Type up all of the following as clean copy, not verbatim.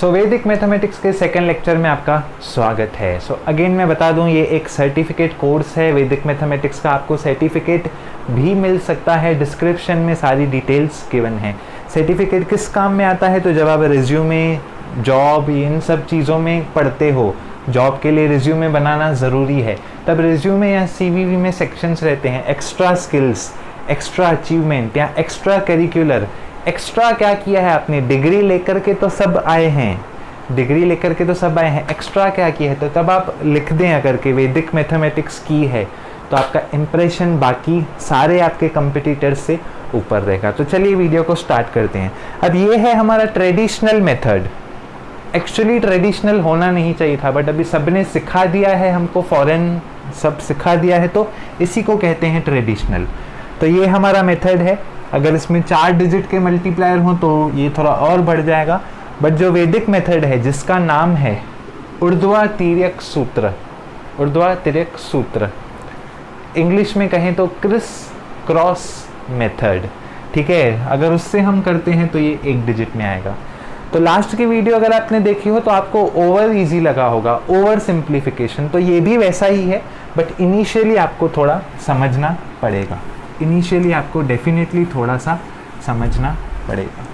सो वैदिक मैथमेटिक्स के second lecture में आपका स्वागत है। सो अगेन मैं बता दूं, ये एक सर्टिफिकेट कोर्स है वैदिक मैथमेटिक्स का। आपको सर्टिफिकेट भी मिल सकता है, डिस्क्रिप्शन में सारी डिटेल्स गिवन है। सर्टिफिकेट किस काम में आता है? तो जब आप रिज्यूमे, जॉब, इन सब चीज़ों में पढ़ते हो, जॉब के लिए रिज्यूमे बनाना ज़रूरी है, तब रिज्यूमे या सीवीवी में सेक्शंस रहते हैं एक्स्ट्रा स्किल्स, एक्स्ट्रा अचीवमेंट या एक्स्ट्रा करिकुलर। एक्स्ट्रा क्या किया है आपने? डिग्री लेकर के तो सब आए हैं, डिग्री लेकर के तो सब आए हैं, एक्स्ट्रा क्या किया है? तो तब आप लिख दें अगर के वैदिक मैथमेटिक्स की है, तो आपका इंप्रेशन बाकी सारे आपके कंपिटिटर्स से ऊपर रहेगा। तो चलिए वीडियो को स्टार्ट करते हैं। अब ये है हमारा ट्रेडिशनल मेथड। एक्चुअली ट्रेडिशनल होना नहीं चाहिए था, बट अभी सबने सिखा दिया है हमको, फॉरेन सब सिखा दिया है, तो इसी को कहते हैं ट्रेडिशनल। तो ये हमारा मेथड है। अगर इसमें 4 डिजिट के मल्टीप्लायर हो तो ये थोड़ा और बढ़ जाएगा, बट जो वैदिक मेथड है जिसका नाम है ऊर्ध्वातिर्यक सूत्र, ऊर्ध्वातिर्यक सूत्र, इंग्लिश में कहें तो क्रिस क्रॉस मेथड, ठीक है। अगर उससे हम करते हैं तो ये 1 डिजिट में आएगा। तो लास्ट की वीडियो अगर आपने देखी हो तो आपको ओवर इजी लगा होगा, ओवर सिंप्लीफिकेशन। तो ये भी वैसा ही है, बट इनिशियली आपको थोड़ा समझना पड़ेगा, इनिशियली आपको डेफिनेटली थोड़ा सा समझना पड़ेगा,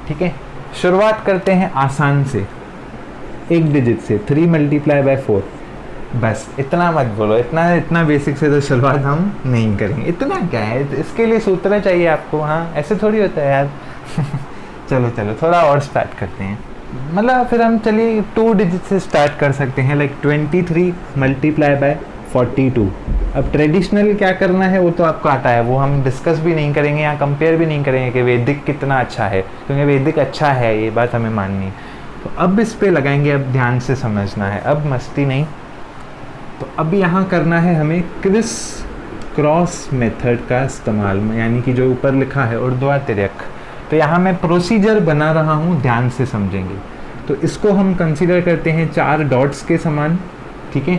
ठीक है। शुरुआत करते हैं आसान से, 1 डिजिट से, 3 × 4। बस इतना मत बोलो, इतना बेसिक से तो शुरुआत हम नहीं करेंगे। इतना क्या है, इसके लिए सूत्र चाहिए आपको, हाँ ऐसे थोड़ी होता है यार। चलो थोड़ा और स्टार्ट करते हैं। मतलब फिर हम चलिए 2 डिजिट से स्टार्ट कर सकते हैं, लाइक 23 × 42। अब ट्रेडिशनल क्या करना है वो तो आपको आता है, वो हम डिस्कस भी नहीं करेंगे या कंपेयर भी नहीं करेंगे कि वैदिक कितना अच्छा है, क्योंकि वैदिक अच्छा है, ये बात हमें माननी है। तो अब इस पे लगाएंगे, अब ध्यान से समझना है, अब मस्ती नहीं। तो अब यहाँ करना है हमें क्रिस क्रॉस मेथड का इस्तेमाल, यानी कि जो ऊपर लिखा है ऊर्ध्वातिर्यक। तो यहाँ मैं प्रोसीजर बना रहा हूँ, ध्यान से समझेंगे। तो इसको हम कंसीडर करते हैं 4 डॉट्स के समान, ठीक है।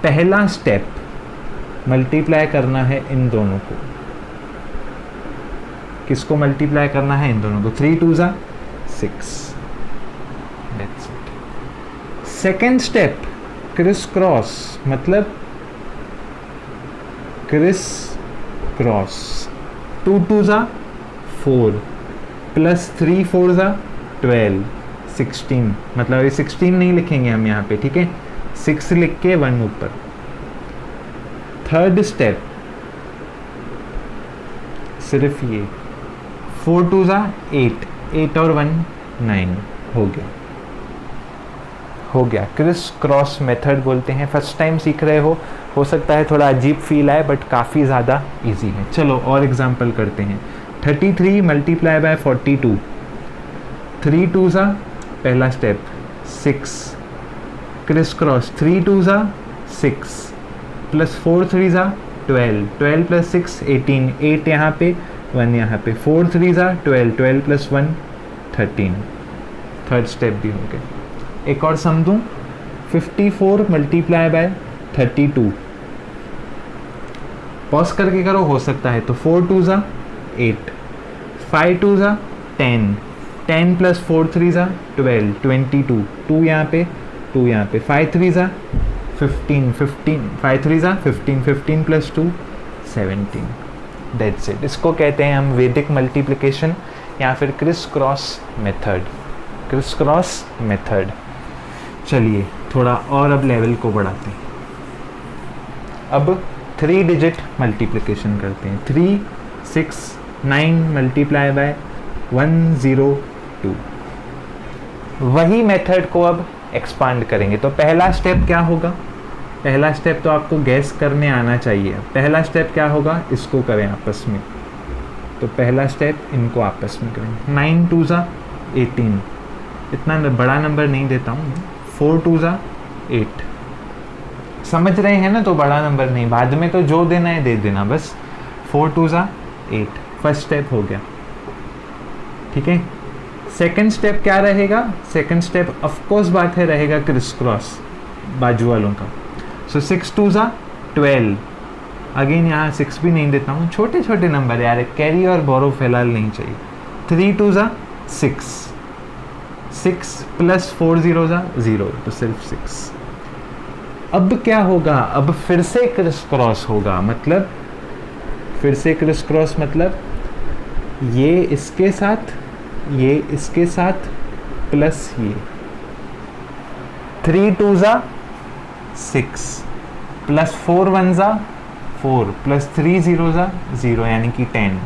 पहला स्टेप मल्टीप्लाई करना है इन दोनों को। किसको मल्टीप्लाई करना है? इन दोनों को। 3 2 6। That's it. Second step criss cross, मतलब क्रिस क्रॉस। 2 2 4 प्लस 3 4 12 16, मतलब ये 16 नहीं लिखेंगे हम यहाँ पे, ठीक है, 6 लिख के 1 ऊपर। थर्ड स्टेप सिर्फ ये 4 2 8, 8 और 1 9 हो गया। क्रिस क्रॉस मेथड बोलते हैं। फर्स्ट टाइम सीख रहे हो सकता है थोड़ा अजीब फील आए, बट काफ़ी ज़्यादा इजी है। चलो और एग्जांपल करते हैं। 33 × 42। 3 2 पहला step 6, criss cross 3 2 6 plus 4 3 12, 12 plus 6 18, 8 यहाँ पे 1 यहाँ पे, 4 3 12, 12 प्लस 1 13। थर्ड स्टेप भी हो गया। एक और सम दूँ, 54 × 32। पॉज करके करो, हो सकता है तो 4 2 8, 5 2 10, 10 प्लस 4 3 12, 22, 2 यहाँ पे 2 यहाँ पे, 5 3 15, 5 3 15, 15 प्लस 2 17। That's it. इसको कहते हैं हम वैदिक मल्टीप्लिकेशन या फिर criss cross method, criss cross method. चलिए थोड़ा और अब लेवल को बढ़ाते हैं। अब 3 डिजिट मल्टीप्लिकेशन करते हैं। 3 6 9 × 102। वही मेथड को अब एक्सपांड करेंगे। तो पहला स्टेप क्या होगा? पहला स्टेप तो आपको गैस करने आना चाहिए। पहला स्टेप क्या होगा? इसको करें आपस में। तो पहला स्टेप इनको आपस में करेंगे। 9 2 18, इतना बड़ा नंबर नहीं देता हूँ। 4 2 8, समझ रहे हैं ना? तो बड़ा नंबर नहीं, बाद में तो जो देना है दे देना बस। 4 2 8, फर्स्ट स्टेप हो गया, ठीक है। सेकेंड स्टेप क्या रहेगा? सेकेंड स्टेप ऑफकोर्स बात है रहेगा क्रिस क्रॉस बाजू वालों का। सो 6 2 12, अगेन यहाँ 6 भी नहीं देता हूँ, छोटे छोटे नंबर यार, कैरी और बोरो फिलहाल नहीं चाहिए। 3 2 6, 6 प्लस 4 जीरो ज़ा 0, तो सिर्फ 6। अब क्या होगा, अब फिर से क्रिस क्रॉस होगा, मतलब फिर से क्रिस क्रॉस मतलब ये इसके साथ, ये इसके साथ, प्लस ये 3 2 ज़ा 6 प्लस 4 1 ज़ा 4 प्लस 3 0 ज़ा 0, यानी कि 10।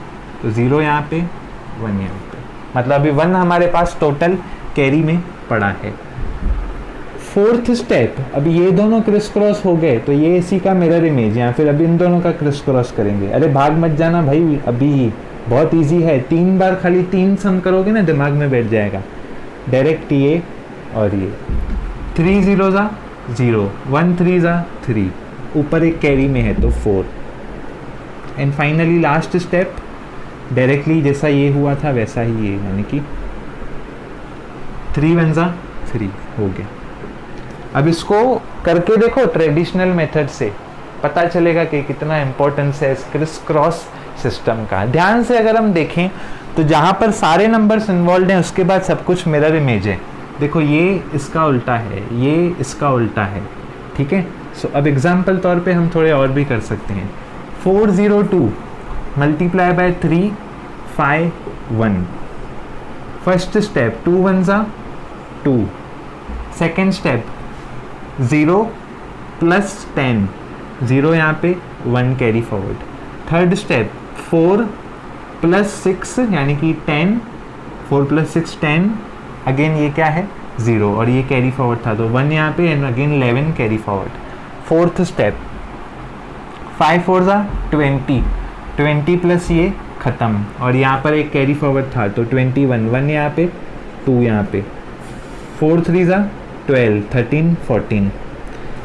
तो 0 यहाँ पे, 1 यहाँ पे, मतलब अभी 1 हमारे पास टोटल कैरी में पड़ा है। फोर्थ स्टेप, अब ये दोनों क्रिस क्रॉस हो गए तो ये इसी का मिरर इमेज, या फिर अभी इन दोनों का क्रिस क्रॉस करेंगे। अरे भाग मत जाना भाई, अभी बहुत इजी है, 3 बार खाली 3 सम करोगे ना दिमाग में बैठ जाएगा। डायरेक्ट ये और ये 3 0 ज़ा 0, 1 3 ज़ा 3, ऊपर एक कैरी में है तो 4। And finally last step, directly जैसा ये हुआ था वैसा ही ये, यानी कि 3 1 ज़ा 3 हो गया। अब इसको करके देखो ट्रेडिशनल मेथड से, पता चलेगा कि कितना इम्पोर्टेंस है इस क्रिस क्रॉस सिस्टम का। ध्यान से अगर हम देखें तो जहाँ पर सारे नंबर्स इन्वॉल्व हैं उसके बाद सब कुछ मिरर इमेज है। देखो ये इसका उल्टा है, ये इसका उल्टा है, ठीक है। सो अब एग्जाम्पल तौर पे हम थोड़े और भी कर सकते हैं। 4 0 2 मल्टीप्लाई बाय 3 5 1। फर्स्ट स्टेप 2 1 ज़ा 2, सेकेंड स्टेप 0 प्लस 10, 0 यहाँ पे 1 carry forward. Third step 4 plus 6 यानी कि 10, 4 प्लस 6 10, अगेन ये क्या है 0 और ये कैरी फॉरवर्ड था तो 1 यहाँ पे and again 11 carry forward. Fourth step 5 4 ज़ा 20, 20 प्लस ये ख़त्म और यहाँ पर एक कैरी फॉरवर्ड था तो 21, 1 यहाँ पे 2 यहाँ पे, 4 3 ज़ा 12, 13 14।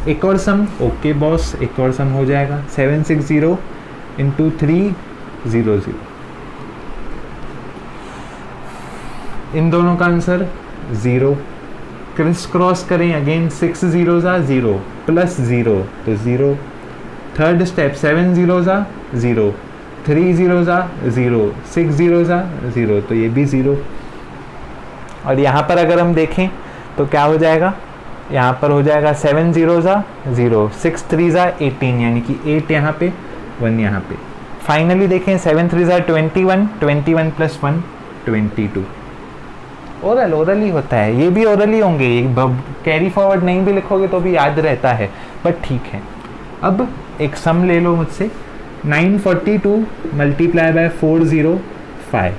एक और सम, ओके बॉस, एक और सम हो जाएगा 7 6 0 इंटू 3 0 0। इन दोनों का आंसर 0। क्रिस क्रॉस करें अगेन 6 0 ज़ा 0 प्लस 0 तो 0। थर्ड स्टेप 7 0 ज़ा 0, 3 0 ज़ा 0, 6 0 ज़ा 0 तो ये भी 0। और यहाँ पर अगर हम देखें तो क्या हो जाएगा, यहाँ पर हो जाएगा 7 0 ज़ा 0, 6 3 ज़ा 18 यानी कि 8 यहाँ पे 1 यहाँ पे। फाइनली देखें 7 3 ज़ा 21, 21 प्लस 1 22। ओरल ही होता है, ये भी ओरल ही होंगे, कैरी फॉरवर्ड नहीं भी लिखोगे तो भी याद रहता है, बट ठीक है। अब एक सम ले लो मुझसे, 942 मल्टीप्लाई बाय 405,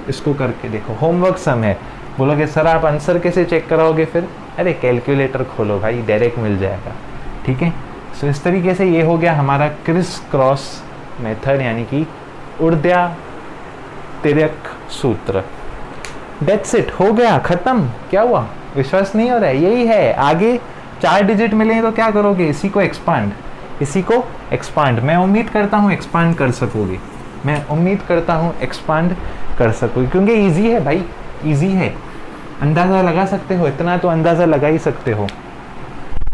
इसको करके देखो, होमवर्क सम है। बोलोगे सर आप आंसर कैसे चेक कराओगे फिर, अरे कैलकुलेटर खोलो भाई, डायरेक्ट मिल जाएगा, ठीक है। सो इस तरीके से ये हो गया हमारा क्रिस क्रॉस मेथड, यानी कि ऊर्ध्या तिर्यक सूत्र। डेट्स इट, हो गया खत्म। क्या हुआ, विश्वास नहीं हो रहा है, यही है। आगे 4 डिजिट मिले तो क्या करोगे, इसी को एक्सपांड, इसी को एक्सपांड। मैं उम्मीद करता हूँ एक्सपांड कर सकोगे, मैं उम्मीद करता हूँ एक्सपांड कर सकोगे, क्योंकि ईजी है भाई, ईजी है, अंदाज़ा लगा सकते हो, इतना तो अंदाज़ा लगा ही सकते हो।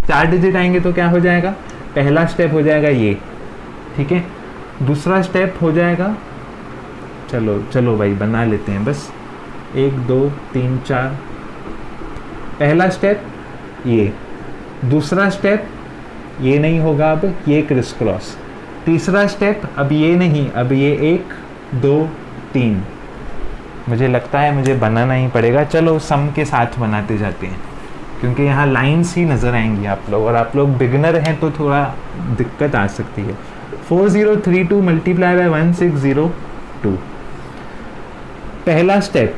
4 डिजिट आएंगे तो क्या हो जाएगा, पहला स्टेप हो जाएगा ये, ठीक है। दूसरा स्टेप हो जाएगा, चलो चलो भाई बना लेते हैं बस, 1 2 3 4। पहला स्टेप ये, दूसरा स्टेप ये नहीं होगा, अब ये क्रिस क्रॉस। तीसरा स्टेप अब ये नहीं, अब ये 1 2 3। मुझे लगता है मुझे बनाना ही पड़ेगा, चलो सम के साथ बनाते जाते हैं, क्योंकि यहाँ लाइंस ही नज़र आएंगी आप लोग, और आप लोग बिगनर हैं तो थोड़ा दिक्कत आ सकती है। 4032 मल्टीप्लाई बाय 1602। पहला स्टेप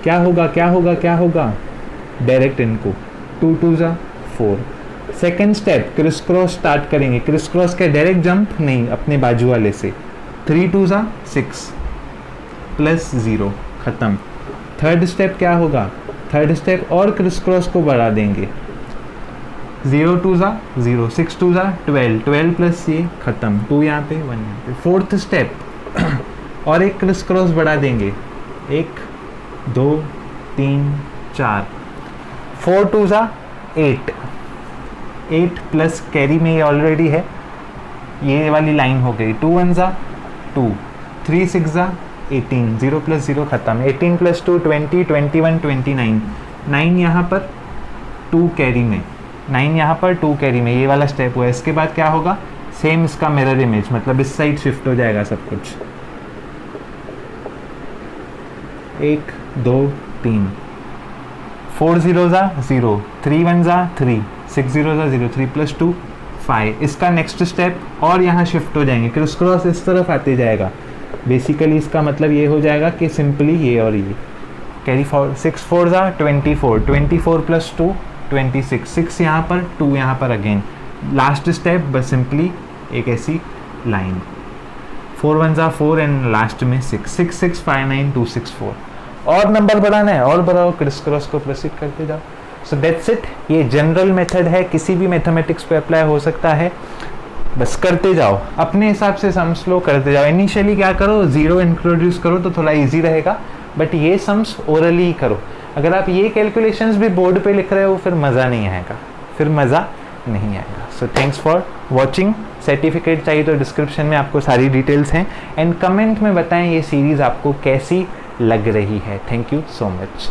क्या होगा, क्या होगा, क्या होगा, डायरेक्ट इनको 2 2 ज़ा 4। Second step criss cross start करेंगे, क्रिस क्रॉस का डायरेक्ट जंप नहीं, अपने बाजू वाले से, 3 2 ज़ा 6 प्लस 0 ख़त्म। थर्ड स्टेप क्या होगा, थर्ड स्टेप और क्रिस क्रॉस को बढ़ा देंगे, 0 2 ज़ा 0, 6 2 ज़ा 12, 12 प्लस ये ख़त्म, 2 यहाँ पे 1 यहाँ पे। फोर्थ स्टेप और एक क्रिस क्रॉस बढ़ा देंगे, 1 2 3 4, 4 2 ज़ा 8, 8 प्लस कैरी में ये ऑलरेडी है, ये वाली लाइन हो गई, 2 1 ज़ा 2, 3 6 ज़ा 18, 0 + 0 खत्म, 18 + 2 20, 21 29, 9 यहाँ पर 2 कैरी में, 9 यहाँ पर 2 कैरी में, ये वाला स्टेप हुआ। इसके बाद क्या होगा, सेम इसका मिरर इमेज, मतलब इस साइड शिफ्ट हो जाएगा सब कुछ। 1 2 3, 4 zeros are 0, 3 ones are 3, 6 zeros are 0, 3 + 2 5। इसका नेक्स्ट स्टेप और यहाँ शिफ्ट हो जाएंगे, क्रिस क्रॉस इस तरफ आते जाएगा। बेसिकली इसका मतलब ये हो जाएगा कि सिंपली ये और ये कैरी फॉर 6 4s are 24, 24 + 2 26, 6 यहाँ पर 2 यहाँ पर अगेन, लास्ट स्टेप बस सिंपली एक ऐसी line, 4 ones are 4 and last में 6, 6 6 5 9 2 6 4। और नंबर बढ़ाना है और बढ़ाओ, क्रिस क्रॉस को प्रोसीड करते जाओ। So that's it. ये जनरल मेथड है, किसी भी मैथमेटिक्स पे अप्लाई हो सकता है, बस करते जाओ अपने हिसाब से, सम्स लो करते जाओ। इनिशियली क्या करो, 0 इंट्रोड्यूस करो तो थोड़ा इजी रहेगा, बट ये सम्स ओरली ही करो। अगर आप ये कैलकुलेशंस भी बोर्ड पे लिख रहे हो फिर मज़ा नहीं आएगा, फिर मज़ा नहीं आएगा। So thanks for watching. Certificate चाहिए तो डिस्क्रिप्शन में आपको सारी डिटेल्स हैं, एंड कमेंट में बताएं ये सीरीज़ आपको कैसी लग रही है। Thank you so much.